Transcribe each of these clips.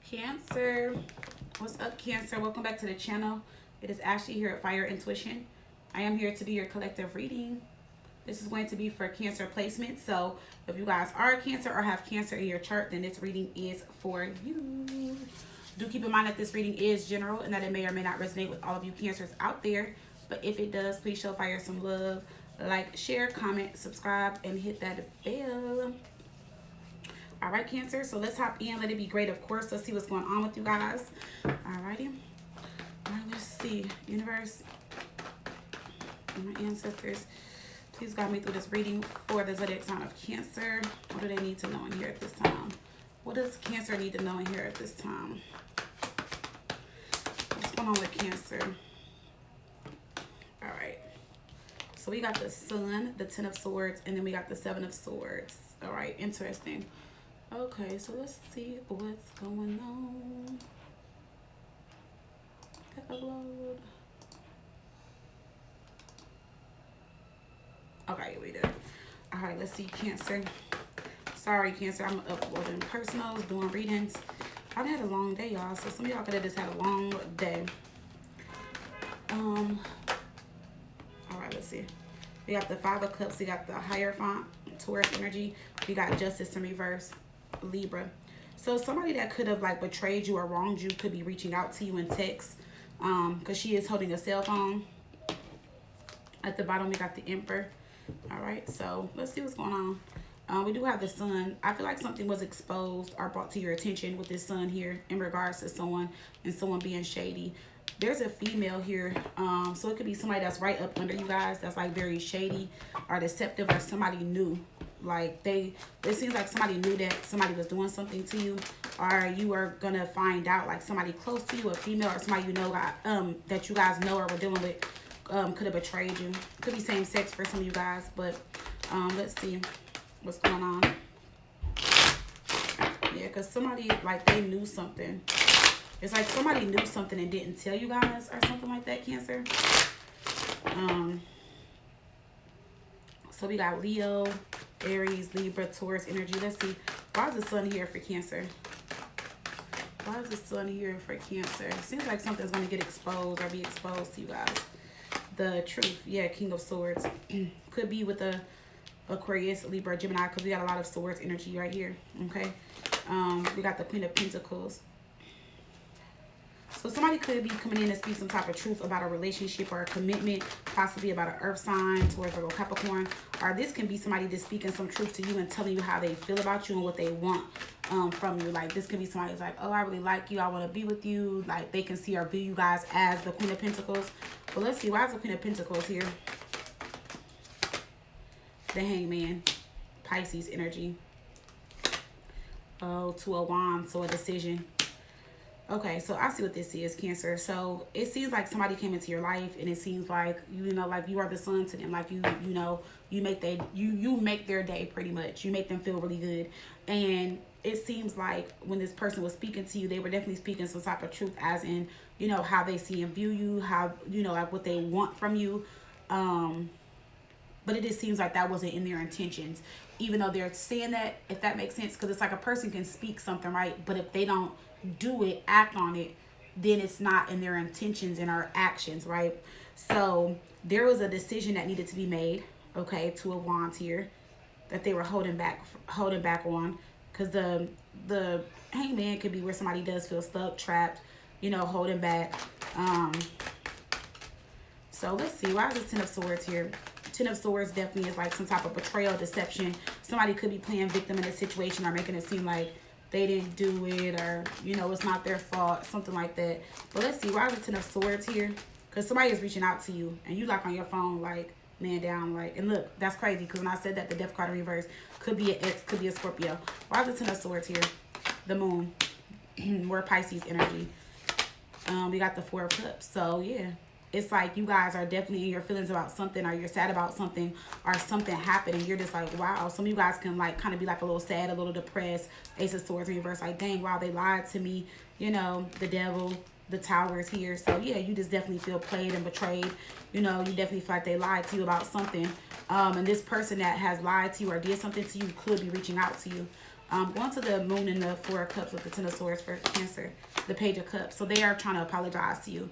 Cancer, what's up, Cancer? Welcome back to the channel. It is Ashley here at Fire Intuition. I am here to do your collective reading. This is going to be for Cancer placement. So if you guys are a Cancer or have Cancer in your chart, then this reading is for you. Do keep in mind that this reading is general and that it may or may not resonate with all of you Cancers out there. But if it does, please show Fire some love. Like, share, comment, subscribe, and hit that bell. All right, Cancer, so let's hop in. Let it be great, of course. Let's see what's going on with you guys. All righty. All right, let's see. Universe and my ancestors, please guide me through this reading for the zodiac sign of Cancer. What do they need to know in here at this time? What does Cancer need to know in here at this time? What's going on with Cancer? All right. So we got the Sun, the Ten of Swords, and then we got the Seven of Swords. All right, interesting. Okay, so let's see what's going on. Upload. Okay, we did. All right, let's see, Cancer. Sorry, Cancer, I'm uploading personals, doing readings. I've had a long day, y'all, so some of y'all could have just had a long day. All right, let's see. We got the Five of Cups. We got the Hierophant, Taurus energy. We got Justice in reverse, Libra. So somebody that could have like betrayed you or wronged you could be reaching out to you in text, because she is holding a cell phone. At the bottom, we got the Emperor. All right, so let's see what's going on. We do have the Sun. I feel like something was exposed or brought to your attention with this Sun here in regards to someone and someone being shady. There's a female here, so it could be somebody that's right up under you guys that's like very shady or deceptive, or somebody new. Like it seems like somebody knew that somebody was doing something to you, or you are gonna find out like somebody close to you, a female or somebody you know that you guys know or were dealing with, could have betrayed you. Could be same sex for some of you guys, but let's see what's going on. Yeah, because somebody like they knew something. It's like somebody knew something and didn't tell you guys or something like that, Cancer. So we got Leo, Aries, Libra, Taurus energy. Let's see. Why is the Sun here for Cancer? Why is the Sun here for Cancer? Seems like something's going to get exposed or be exposed to you guys. The Truth. Yeah, King of Swords. Could be with the Aquarius, Libra, Gemini, because we got a lot of Swords energy right here. Okay. We got the Queen of Pentacles. So somebody could be coming in to speak some type of truth about a relationship or a commitment, possibly about an earth sign towards a Capricorn. Or this can be somebody just speaking some truth to you and telling you how they feel about you and what they want from you. Like this can be somebody who's like, oh, I really like you, I want to be with you. Like they can see or view you guys as the Queen of Pentacles. But let's see, why is the Queen of Pentacles here? The Hangman, Pisces energy. Oh, Two of Wands, so a decision. Okay, so I see what this is, Cancer. So it seems like somebody came into your life, and it seems like like you are the sun to them. Like you make their day pretty much. You make them feel really good, and it seems like when this person was speaking to you, they were definitely speaking some type of truth, as in how they see and view you, how like what they want from you. But it just seems like that wasn't in their intentions, even though they're saying that, if that makes sense, because it's like a person can speak something, right? But if they don't do it, act on it, then it's not in their intentions and our actions, right? So there was a decision that needed to be made. Okay, Two of Wands here that they were holding back on, because the Hangman could be where somebody does feel stuck, trapped, holding back. So let's see, why is this Ten of Swords here? Ten of Swords definitely is like some type of betrayal, deception. Somebody could be playing victim in a situation or making it seem like they didn't do it, or it's not their fault, something like that. But let's see, why is the Ten of Swords here? Because somebody is reaching out to you and you like on your phone, like man down, like, and look, that's crazy, because when I said that, the Death card in reverse could be an ex, could be a Scorpio. Why is the Ten of Swords here? The Moon. We're Pisces energy. We got the Four of Cups. So yeah, it's like you guys are definitely in your feelings about something, or you're sad about something, or something happened and you're just like, wow. Some of you guys can like kind of be like a little sad, a little depressed. Ace of Swords in reverse, like dang, wow, they lied to me. The Devil, the Tower is here. So yeah, you just definitely feel played and betrayed. You definitely feel like they lied to you about something. And this person that has lied to you or did something to you could be reaching out to you. Going to the moon and the Four of Cups with the Ten of Swords for Cancer, the Page of Cups. So they are trying to apologize to you.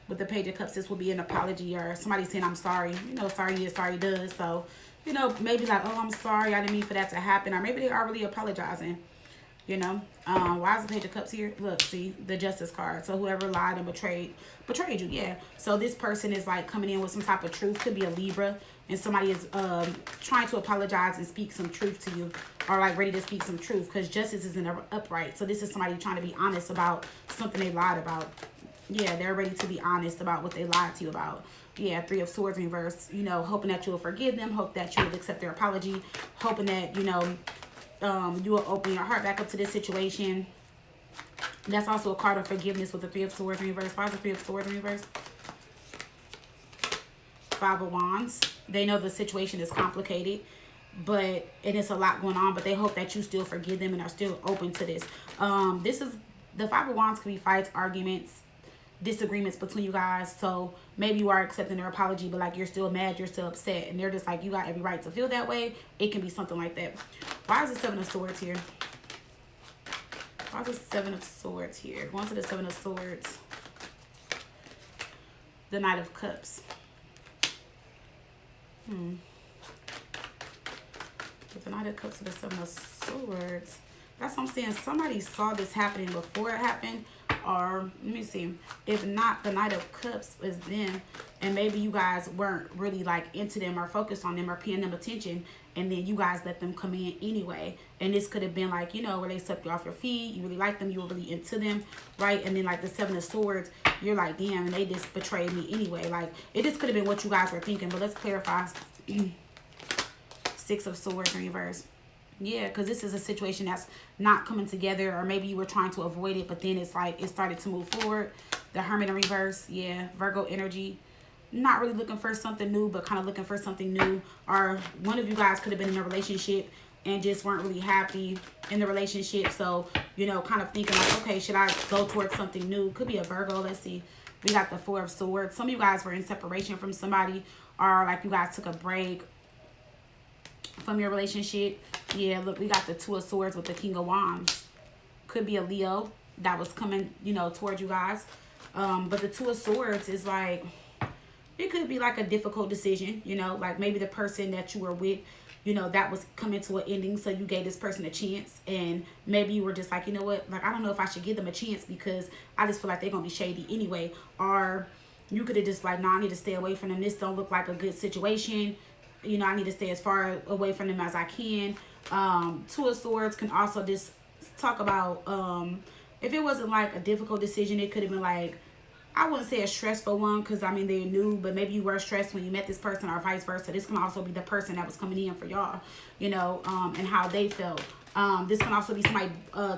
With the Page of Cups, this will be an apology or somebody saying, I'm sorry. You know, sorry is, sorry does. So, you know, maybe like, oh, I'm sorry. I didn't mean for that to happen. Or maybe they are really apologizing. You know, why is the Page of Cups here? Look, see, the Justice card. So whoever lied and betrayed you, yeah. So this person is like coming in with some type of truth. Could be a Libra, and somebody is trying to apologize and speak some truth to you, or like ready to speak some truth, because justice isn't upright. So this is somebody trying to be honest about something they lied about. Yeah, they're ready to be honest about what they lied to you about. Yeah, Three of Swords in reverse. You know, hoping that you'll forgive them, hope that you'll accept their apology, hoping that, you know, you will open your heart back up to this situation. That's also a card of forgiveness with the Three of Swords in reverse. Why is the Three of Swords in reverse? Five of Wands. They know the situation is complicated, and it's a lot going on, but they hope that you still forgive them and are still open to this. This is the Five of Wands. Could be fights, arguments, disagreements between you guys. So maybe you are accepting their apology, but like you're still mad, you're still upset, and they're just like, you got every right to feel that way. It can be something like that. Why is the Seven of Swords here? Why is the Seven of Swords here? Going to the Seven of Swords, the Knight of Cups. With the Knight of Cups to the Seven of Swords, that's what I'm saying. Somebody saw this happening before it happened. Or let me see, if not, the Knight of Cups is them, and maybe you guys weren't really like into them or focused on them or paying them attention, and then you guys let them come in anyway. And this could have been like, you know, where they swept you off your feet, you really liked them, you were really into them, right? And then like the Seven of Swords, you're like, damn, and they just betrayed me anyway. Like, it just could have been what you guys were thinking. But let's clarify. Six of Swords in reverse. Yeah, because this is a situation that's not coming together, or maybe you were trying to avoid it, but then it's like it started to move forward. The Hermit in reverse. Yeah, Virgo energy. Not really looking for something new, but kind of looking for something new. Or one of you guys could have been in a relationship and just weren't really happy in the relationship. So, you know, kind of thinking like, okay, should I go towards something new? Could be a Virgo. Let's see. We got the Four of Swords. Some of you guys were in separation from somebody, or like you guys took a break from your relationship. Yeah, look, we got the Two of Swords with the King of Wands. Could be a Leo that was coming, you know, towards you guys. But the Two of Swords is like, it could be like a difficult decision, you know, like maybe the person that you were with, you know, that was coming to an ending, so you gave this person a chance, and maybe you were just like, you know what, like, I don't know if I should give them a chance because I just feel like they're gonna be shady anyway. Or you could have just like, no, I need to stay away from them. This don't look like a good situation. You know, I need to stay as far away from them as I can. Two of Swords can also just talk about, if it wasn't like a difficult decision, it could have been like, I wouldn't say a stressful one, because I mean, they're new, but maybe you were stressed when you met this person, or vice versa. This can also be the person that was coming in for y'all, you know, and how they felt. This can also be somebody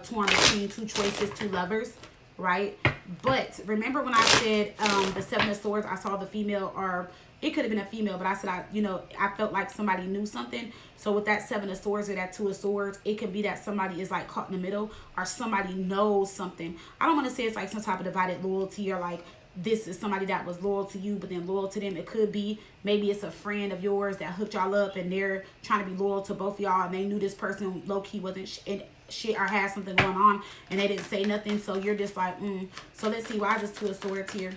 torn between two choices, two lovers, right? But remember when I said the Seven of Swords, I saw the female, or it could have been a female, but I said, I felt like somebody knew something. So with that Seven of Swords or that Two of Swords, it could be that somebody is like caught in the middle, or somebody knows something. I don't want to say it's like some type of divided loyalty, or like this is somebody that was loyal to you but then loyal to them. It could be maybe it's a friend of yours that hooked y'all up, and they're trying to be loyal to both of y'all, and they knew this person low-key wasn't shit or had something going on, and they didn't say nothing. So you're just like, So let's see, why is this Two of Swords here?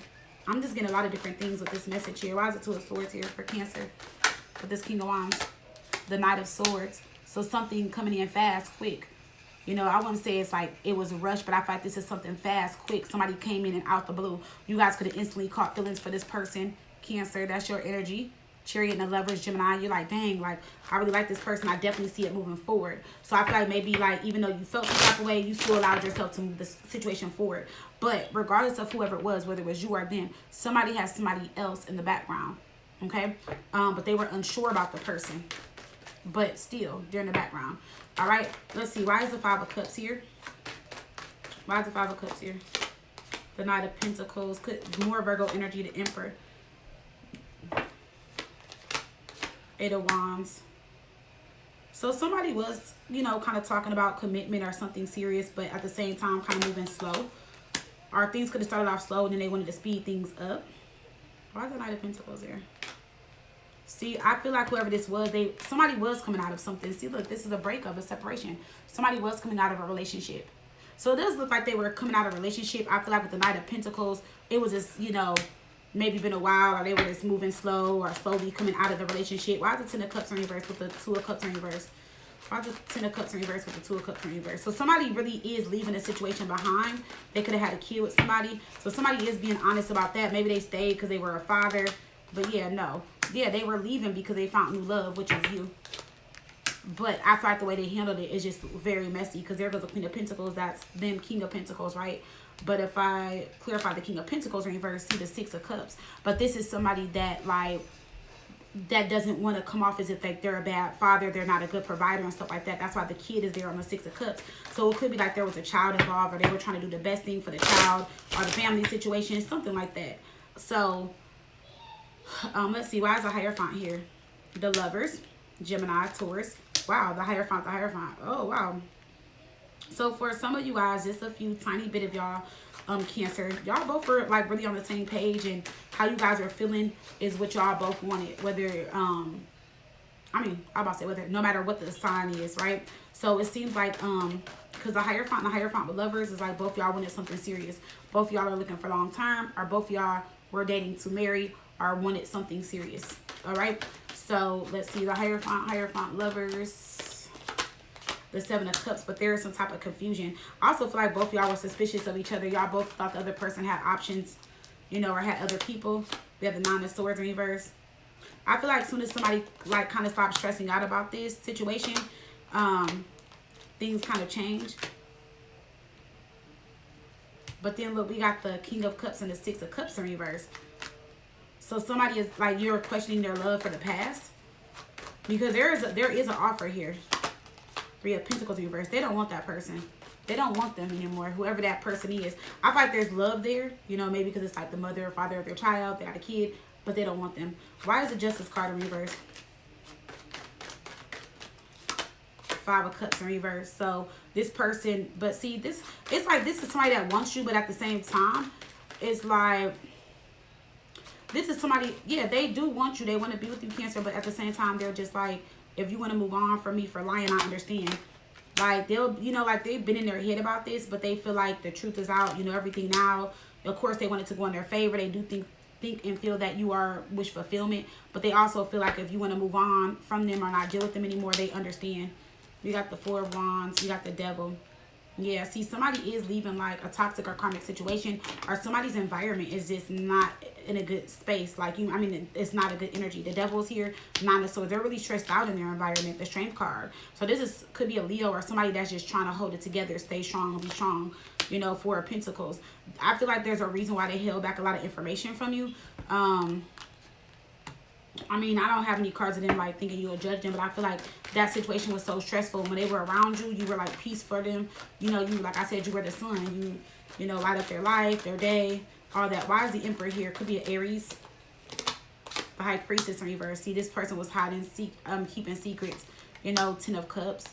I'm just getting a lot of different things with this message here. Why is it Two of Swords here for Cancer? With this King of Wands, the Knight of Swords. So something coming in fast, quick. You know, I wouldn't say it's like it was a rush, but I feel like this is something fast, quick. Somebody came in and out the blue. You guys could have instantly caught feelings for this person. Cancer, that's your energy. Chariot and the Lovers, Gemini, you're like, dang, like, I really like this person. I definitely see it moving forward. So I feel like maybe, like, even though you felt some type of way, you still allowed yourself to move the situation forward. But regardless of whoever it was, whether it was you or them, somebody has somebody else in the background, okay? But they were unsure about the person. But still, they're in the background. All right, let's see. Why is the Five of Cups here? Why is the Five of Cups here? The Knight of Pentacles. More Virgo energy, the Emperor. Eight of Wands. So somebody was, you know, kind of talking about commitment or something serious, but at the same time kind of moving slow. Or things could have started off slow and then they wanted to speed things up. Why is the Knight of Pentacles here? See, I feel like whoever this was, somebody was coming out of something. See, look, this is a breakup, a separation. Somebody was coming out of a relationship. So it does look like they were coming out of a relationship. I feel like with the Knight of Pentacles, it was just, you know, maybe been a while, or they were just moving slow or slowly coming out of the relationship. Why is the Ten of Cups in reverse with the Two of Cups in reverse? Why is the Ten of Cups in reverse with the Two of Cups in reverse? So somebody really is leaving a situation behind. They could have had a kid with somebody. So somebody is being honest about that. Maybe they stayed because they were a father. But yeah, no. Yeah, they were leaving because they found new love, which is you. But I feel like the way they handled it is just very messy, because there goes the Queen of Pentacles. That's them King of Pentacles, right? But if I clarify the King of Pentacles in reverse, see the Six of Cups. But this is somebody that, like, that doesn't want to come off as if like they're a bad father, they're not a good provider and stuff like that. That's why the kid is there on the Six of Cups. So it could be like there was a child involved, or they were trying to do the best thing for the child, or the family situation, something like that. So let's see, why is the Hierophant here? The Lovers, Gemini, Taurus. Wow, the Hierophant, the Hierophant. Oh, wow. So for some of you guys, just a few tiny bit of y'all, Cancer, y'all both were like really on the same page, and how you guys are feeling is what y'all both wanted. Whether I'm about to say whether, no matter what the sign is, right? So it seems like because the Hierophant and the Hierophant with Lovers is like both y'all wanted something serious. Both y'all are looking for long term, or both y'all were dating to marry, or wanted something serious. All right. So let's see, the Hierophant, Lovers, the Seven of Cups, but there is some type of confusion. I also feel like both y'all were suspicious of each other. Y'all both thought the other person had options, you know, or had other people. We have the Nine of Swords in reverse. I feel like as soon as somebody like kind of stops stressing out about this situation, things kind of change. But then look, we got the King of Cups and the Six of Cups in reverse. So somebody is like, you're questioning their love for the past, because there is an offer here. Three of Pentacles in reverse. They don't want that person. They don't want them anymore, whoever that person is. I feel like there's love there, you know, maybe because it's like the mother or father of their child, they got a kid, but they don't want them. Why is the Justice card in reverse? Five of Cups in reverse. So this person, but see, this, it's like this is somebody that wants you, but at the same time, it's like, this is somebody, yeah, they do want you. They want to be with you, Cancer, but at the same time, they're just like, if you want to move on from me for lying, I understand. Like, they'll, you know, like they've been in their head about this, but they feel like the truth is out, you know, everything now. Of course, they want it to go in their favor. They do think and feel that you are wish fulfillment, but they also feel like if you want to move on from them or not deal with them anymore, they understand. We got the Four of Wands. We got the Devil. Yeah, see, somebody is leaving like a toxic or karmic situation, or somebody's environment is just not in a good space. Like, you, I mean, it's not a good energy. The Devil's here, Nine of Swords. They're really stressed out in their environment. The Strength card. So this could be a Leo or somebody that's just trying to hold it together, stay strong, and be strong. You know, Four of Pentacles. I feel like there's a reason why they held back a lot of information from you. I mean, I don't have any cards of them like thinking you'll judge them, but I feel like that situation was so stressful. When they were around you, you were like peace for them. You know, you, like I said, you were the sun. You know, light up their life, their day, all that. Why is the Emperor here? Could be an Aries. The High Priestess in reverse. See, this person was hiding, keeping secrets. You know, Ten of Cups.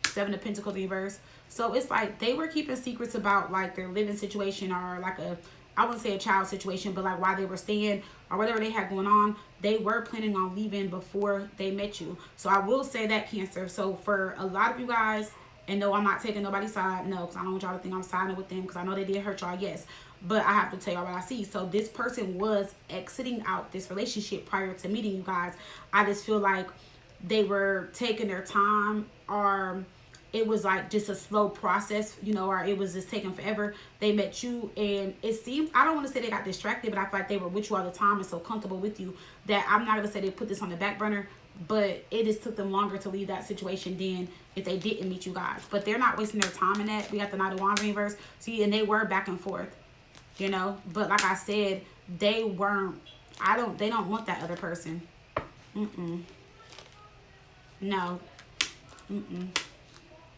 Seven of Pentacles in reverse. So it's like they were keeping secrets about like their living situation, or like a, I wouldn't say a child situation, but like why they were staying or whatever they had going on. They were planning on leaving before they met you. So I will say that, Cancer. So for a lot of you guys, and no, I'm not taking nobody's side. No, because I don't want y'all to think I'm siding with them, because I know they did hurt y'all, yes. But I have to tell y'all what I see. So this person was exiting out this relationship prior to meeting you guys. I just feel like they were taking their time, or it was like just a slow process, you know, or it was just taking forever. They met you, and it seems, I don't want to say they got distracted, but I feel like they were with you all the time and so comfortable with you that I'm not going to say they put this on the back burner, but it just took them longer to leave that situation than if they didn't meet you guys. But they're not wasting their time in that. We got the Knight of Wands in reverse. See, and they were back and forth, you know, but like I said, they weren't, they don't want that other person. No.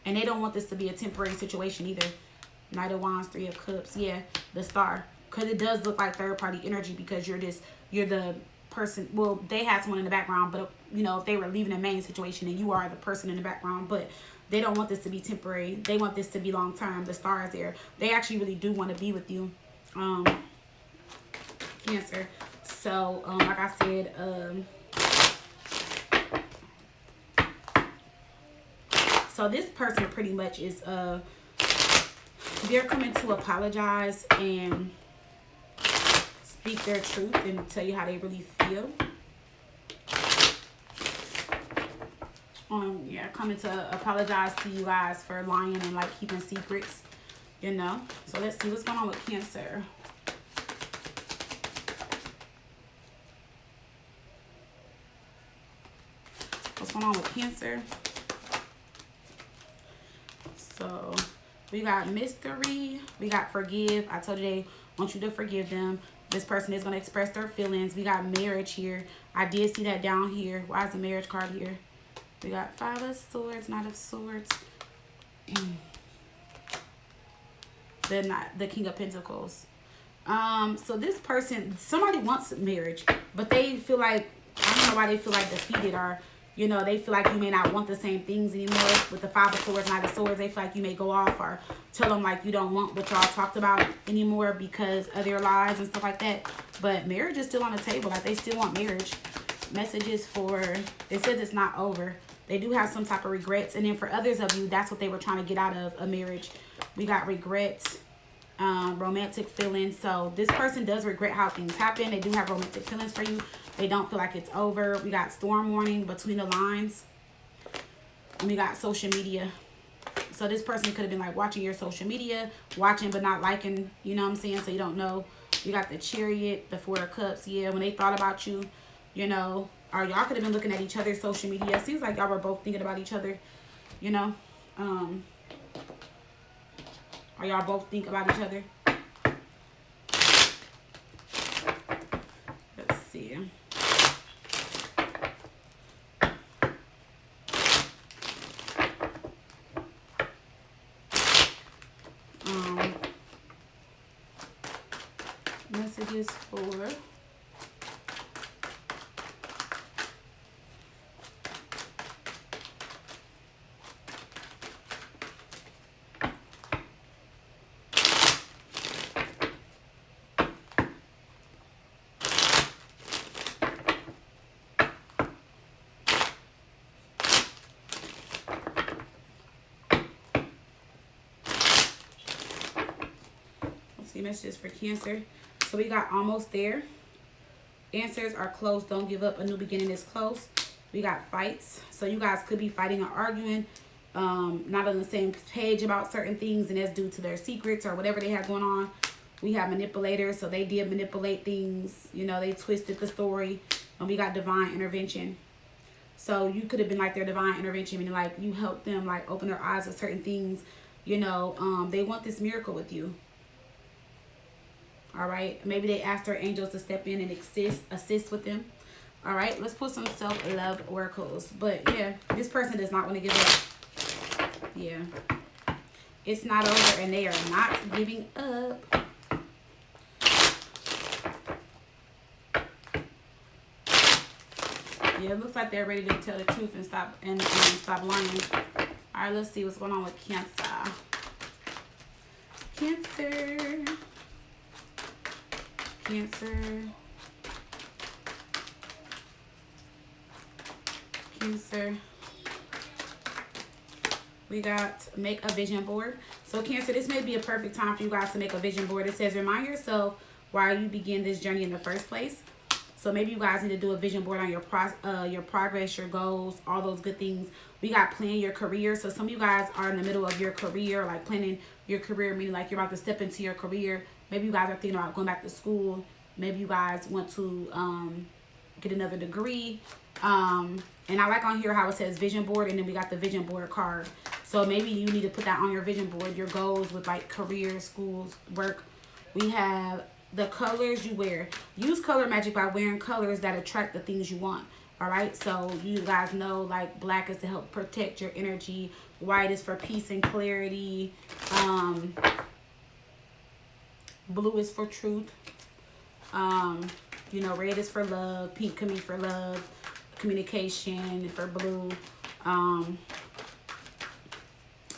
And they don't want this to be a temporary situation either. Knight of Wands, Three of Cups. Yeah, the Star. Because it does look like third party energy, because you're the person. Well, they had someone in the background, but you know, if they were leaving a main situation and you are the person in the background, but they don't want this to be temporary. They want this to be long term. The Star is there. They actually really do want to be with you, Cancer. So, like I said, So this person pretty much is they're coming to apologize and speak their truth and tell you how they really feel. Yeah, coming to apologize to you guys for lying and like keeping secrets, you know. So let's see what's going on with Cancer. What's going on with Cancer? So we got mystery, we got forgive. I told you they want you to forgive them. This person is going to express their feelings. We got marriage here. I did see that down here. Why is the marriage card here? We got 5 of swords, Knight of swords. Then the King of Pentacles. So this person, somebody wants marriage, but they feel like, I don't know why they feel like defeated, or, you know, they feel like you may not want the same things anymore. With the 5 of swords, Knight of swords, they feel like you may go off or tell them like you don't want what y'all talked about anymore because of their lies and stuff like that. But marriage is still on the table. Like, they still want marriage. Messages for, it says it's not over. They do have some type of regrets. And then for others of you, that's what they were trying to get out of a marriage. We got regrets, romantic feelings. So this person does regret how things happen. They do have romantic feelings for you. They don't feel like it's over. We got storm warning, between the lines. And we got social media. So this person could have been like watching your social media, watching but not liking, you know what I'm saying? So you don't know. You got the Chariot, the 4 of Cups. Yeah, when they thought about you, you know, or y'all could have been looking at each other's social media. It seems like y'all were both thinking about each other, you know. Or y'all both think about each other. Let's see. Messages for messages for Cancer. So we got almost there. Answers are close. Don't give up. A new beginning is close. We got fights. So you guys could be fighting or arguing, not on the same page about certain things, and that's due to their secrets or whatever they have going on. We have manipulators. So they did manipulate things. You know, they twisted the story. And we got divine intervention. So you could have been like their divine intervention, meaning like you helped them like open their eyes to certain things. You know, they want this miracle with you. All right, maybe they asked their angels to step in and assist with them. All right, let's put some self-love oracles. But yeah, this person does not want to give up. Yeah, it's not over, and they are not giving up. Yeah, it looks like they're ready to tell the truth and stop lying. All right, let's see what's going on with Cancer. Cancer. Cancer. We got make a vision board. So Cancer, this may be a perfect time for you guys to make a vision board. It says remind yourself why you begin this journey in the first place. So maybe you guys need to do a vision board on your progress, your goals, all those good things. We got plan your career. So some of you guys are in the middle of your career, like planning your career, meaning like you're about to step into your career. Maybe you guys are thinking about going back to school. Maybe you guys want to get another degree. And I like on here how it says vision board, and then we got the vision board card. So maybe you need to put that on your vision board, your goals with like career, schools, work. We have the colors you wear. Use color magic by wearing colors that attract the things you want. All right, so you guys know like black is to help protect your energy. White is for peace and clarity. Blue is for truth. You know, red is for love. Pink can be for love, communication for blue.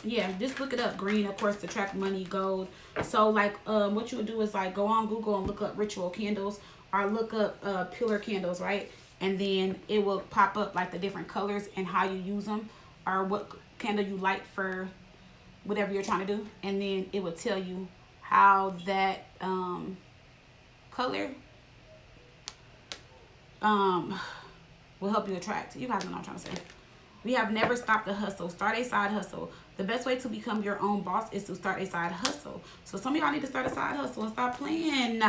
Yeah, just look it up. Green, of course, to attract money, gold. So like what you would do is like go on Google and look up ritual candles, or look up pillar candles, right? And then it will pop up like the different colors and how you use them, or candle you light for whatever you're trying to do, and then it will tell you how that color will help you attract. You guys know what I'm trying to say. We have never stopped the hustle. Start a side hustle. The best way to become your own boss is to start a side hustle. So some of y'all need to start a side hustle and stop playing.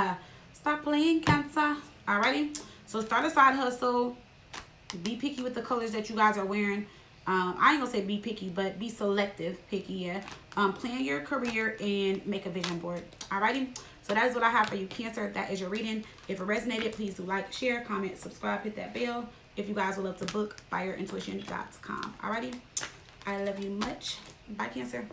Stop playing, Cancer. Alrighty? So start a side hustle. Be picky with the colors that you guys are wearing. I ain't gonna say be picky, but be selective. Picky, yeah. Plan your career and make a vision board. Alrighty? So that is what I have for you, Cancer. That is your reading. If it resonated, please do like, share, comment, subscribe, hit that bell. If you guys would love to book, fireintuition.com. Alrighty? I love you much. Bye, Cancer.